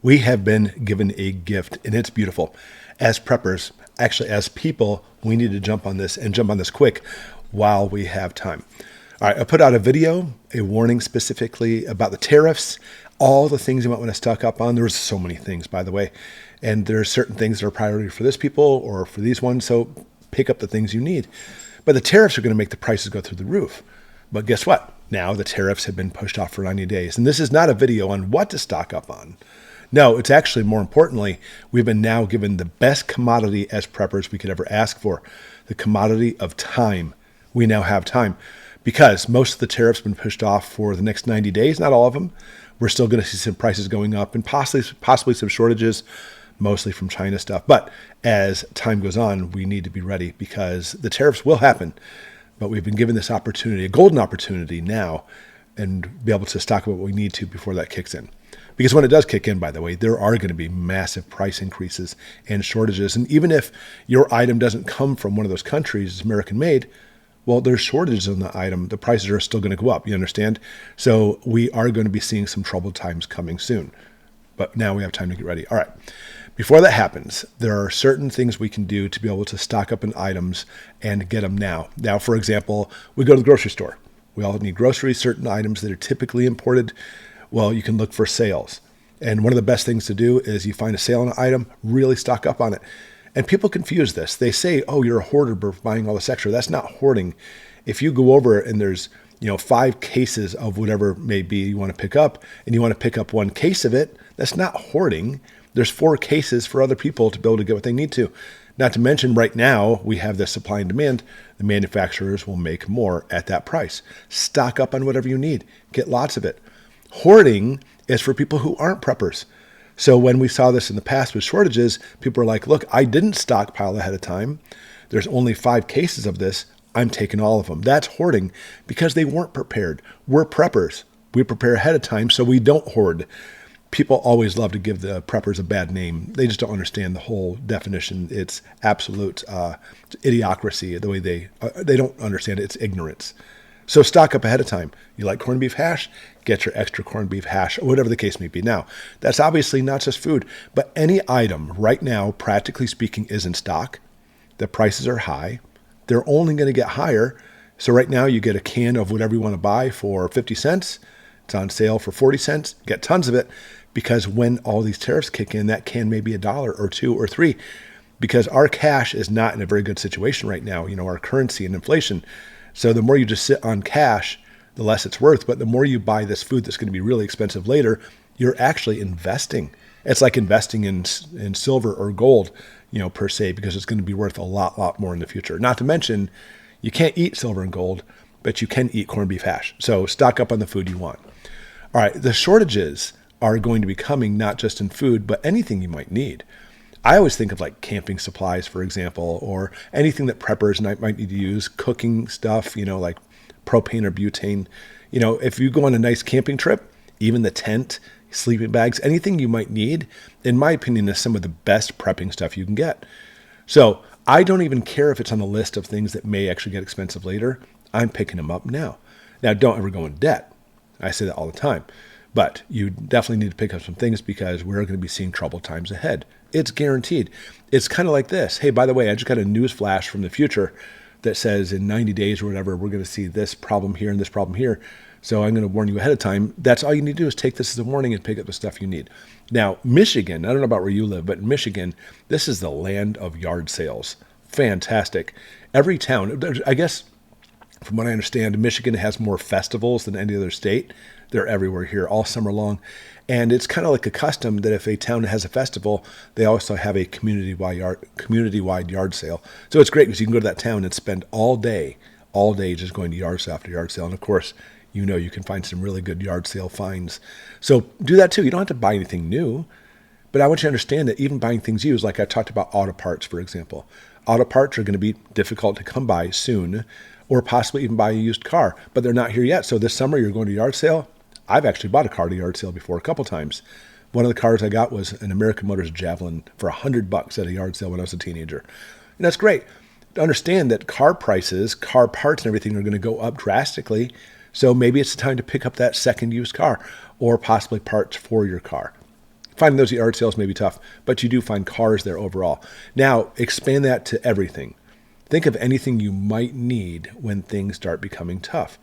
We have been given a gift, and it's beautiful. As preppers, actually, as people, we need to jump on this and jump on this quick while we have time. All right, I put out a video, a warning specifically about the tariffs, all the things you might want to stock up on. There's so many things, by the way, and there are certain things that are priority for this people or for these ones, so pick up the things you need. But the tariffs are going to make the prices go through the roof. But guess what? Now the tariffs have been pushed off for 90 days. And this is not a video on what to stock up on. No, it's actually more importantly, we've been now given the best commodity as preppers we could ever ask for, the commodity of time. We now have time because most of the tariffs have been pushed off for the next 90 days, not all of them. We're still going to see some prices going up and possibly some shortages, mostly from China stuff. But as time goes on, we need to be ready because the tariffs will happen. But we've been given this opportunity, a golden opportunity now, and be able to stock up what we need to before that kicks in. Because when it does kick in, by the way, there are going to be massive price increases and shortages. And even if your item doesn't come from one of those countries, it's American made, well, there's shortages in the item. The prices are still going to go up. You understand? So we are going to be seeing some troubled times coming soon. But now we have time to get ready. All right. Before that happens, there are certain things we can do to be able to stock up in items and get them now. Now, for example, we go to the grocery store. We all need groceries, certain items that are typically imported. Well, you can look for sales. And one of the best things to do is you find a sale on an item, really stock up on it. And people confuse this. They say, oh, you're a hoarder for buying all this extra. That's not hoarding. If you go over and there's 5 cases of whatever it may be you want to pick up, and you want to pick up 1 case of it, that's not hoarding. There's 4 cases for other people to be able to get what they need to. Not to mention right now we have this supply and demand. The manufacturers will make more at that price. Stock up on whatever you need. Get lots of it. Hoarding is for people who aren't preppers. So when we saw this in the past with shortages, people were like, look, I didn't stockpile ahead of time. There's only 5 cases of this. I'm taking all of them. That's hoarding because they weren't prepared. We're preppers. We prepare ahead of time so we don't hoard. People always love to give the preppers a bad name. They just don't understand the whole definition. It's absolute idiocracy, the way they don't understand it. It's ignorance. So stock up ahead of time. You like corned beef hash? Get your extra corned beef hash, or whatever the case may be. Now, that's obviously not just food, but any item right now, practically speaking, is in stock. The prices are high. They're only going to get higher. So right now you get a can of whatever you want to buy for 50 cents. It's on sale for 40 cents. Get tons of it because when all these tariffs kick in, that can may be $1 or $2 or $3 because our cash is not in a very good situation right now. Our currency and inflation. So the more you just sit on cash, the less it's worth. But the more you buy this food that's going to be really expensive later, you're actually investing. It's like investing in silver or gold, per se, because it's going to be worth a lot more in the future. Not to mention, you can't eat silver and gold, but you can eat corned beef hash. So stock up on the food you want. All right, the shortages are going to be coming not just in food, but anything you might need. I always think of like camping supplies, for example, or anything that preppers might need to use, cooking stuff, like propane or butane. If you go on a nice camping trip, even the tent, sleeping bags, anything you might need, in my opinion, is some of the best prepping stuff you can get. So I don't even care if it's on the list of things that may actually get expensive later. I'm picking them up now. Now, don't ever go in debt. I say that all the time. But you definitely need to pick up some things because we're going to be seeing troubled times ahead. It's guaranteed. It's kind of like this. Hey, by the way, I just got a news flash from the future that says in 90 days or whatever, we're going to see this problem here and this problem here. So I'm going to warn you ahead of time. That's all you need to do is take this as a warning and pick up the stuff you need. Now, Michigan, I don't know about where you live, but in Michigan, this is the land of yard sales. Fantastic. Every town, I guess, from what I understand, Michigan has more festivals than any other state. They're everywhere here all summer long. And it's kind of like a custom that if a town has a festival, they also have a community-wide yard sale. So it's great because you can go to that town and spend all day just going to yard sale after yard sale. And of course, you can find some really good yard sale finds. So do that too. You don't have to buy anything new. But I want you to understand that even buying things used, like I talked about auto parts, for example. Auto parts are going to be difficult to come by soon, or possibly even buy a used car, but they're not here yet. So this summer you're going to yard sale. I've actually bought a car at a yard sale before a couple times. One of the cars I got was an American Motors Javelin for $100 at a yard sale when I was a teenager. And that's great. To understand that car prices, car parts and everything are going to go up drastically. So maybe it's time to pick up that second used car or possibly parts for your car. Finding those at yard sales may be tough, but you do find cars there overall. Now, expand that to everything. Think of anything you might need when things start becoming tough.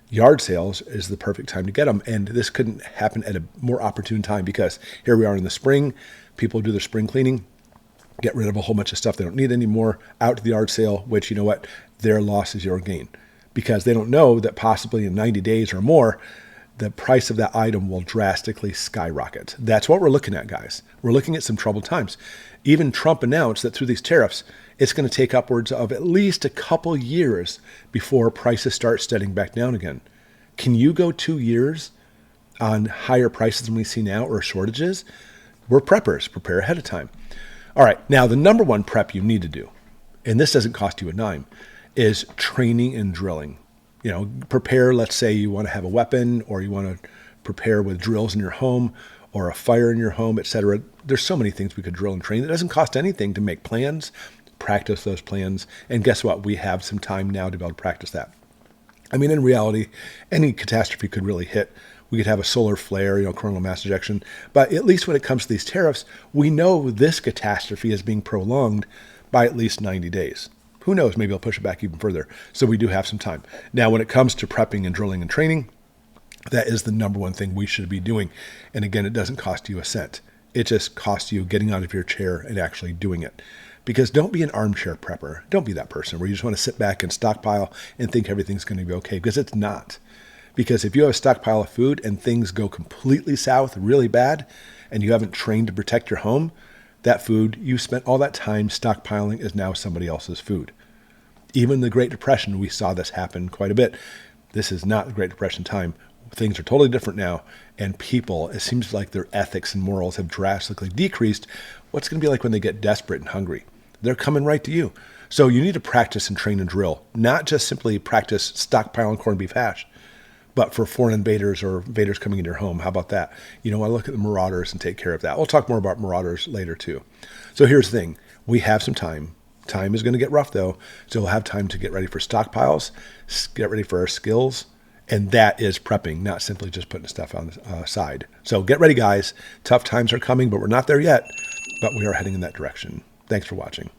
Yard sales is the perfect time to get them, and this couldn't happen at a more opportune time because here we are in the spring. People do their spring cleaning, get rid of a whole bunch of stuff they don't need anymore, out to the yard sale, which, you know what, their loss is your gain because they don't know that possibly in 90 days or more, the price of that item will drastically skyrocket. That's what we're looking at, guys. We're looking at some troubled times. Even Trump announced that through these tariffs, it's going to take upwards of at least a couple years before prices start steadying back down again. Can you go 2 years on higher prices than we see now or shortages? We're preppers. Prepare ahead of time. All right. Now, the number one prep you need to do, and this doesn't cost you a dime, is training and drilling. You know, prepare, let's say you want to have a weapon or you want to prepare with drills in your home or a fire in your home, etc. There's so many things we could drill and train. It doesn't cost anything to make plans, practice those plans. And guess what? We have some time now to be able to practice that. I mean, in reality, any catastrophe could really hit. We could have a solar flare, coronal mass ejection. But at least when it comes to these tariffs, we know this catastrophe is being prolonged by at least 90 days. Who knows? Maybe I'll push it back even further. So we do have some time. Now, when it comes to prepping and drilling and training, that is the number one thing we should be doing. And again, it doesn't cost you a cent. It just costs you getting out of your chair and actually doing it. Because don't be an armchair prepper. Don't be that person where you just want to sit back and stockpile and think everything's going to be okay, because it's not. Because if you have a stockpile of food and things go completely south really bad and you haven't trained to protect your home, that food you spent all that time stockpiling is now somebody else's food. Even the Great Depression, we saw this happen quite a bit. This is not the Great Depression time. Things are totally different now. And people, it seems like their ethics and morals have drastically decreased. What's going to be like when they get desperate and hungry? They're coming right to you. So you need to practice and train and drill, not just simply practice stockpiling corned beef hash, but for foreign invaders or invaders coming into your home. How about that? I look at the marauders and take care of that. We'll talk more about marauders later too. So here's the thing. We have some time. Time is going to get rough though. So we'll have time to get ready for stockpiles, get ready for our skills. And that is prepping, not simply just putting stuff on the side. So get ready, guys. Tough times are coming, but we're not there yet. But we are heading in that direction. Thanks for watching.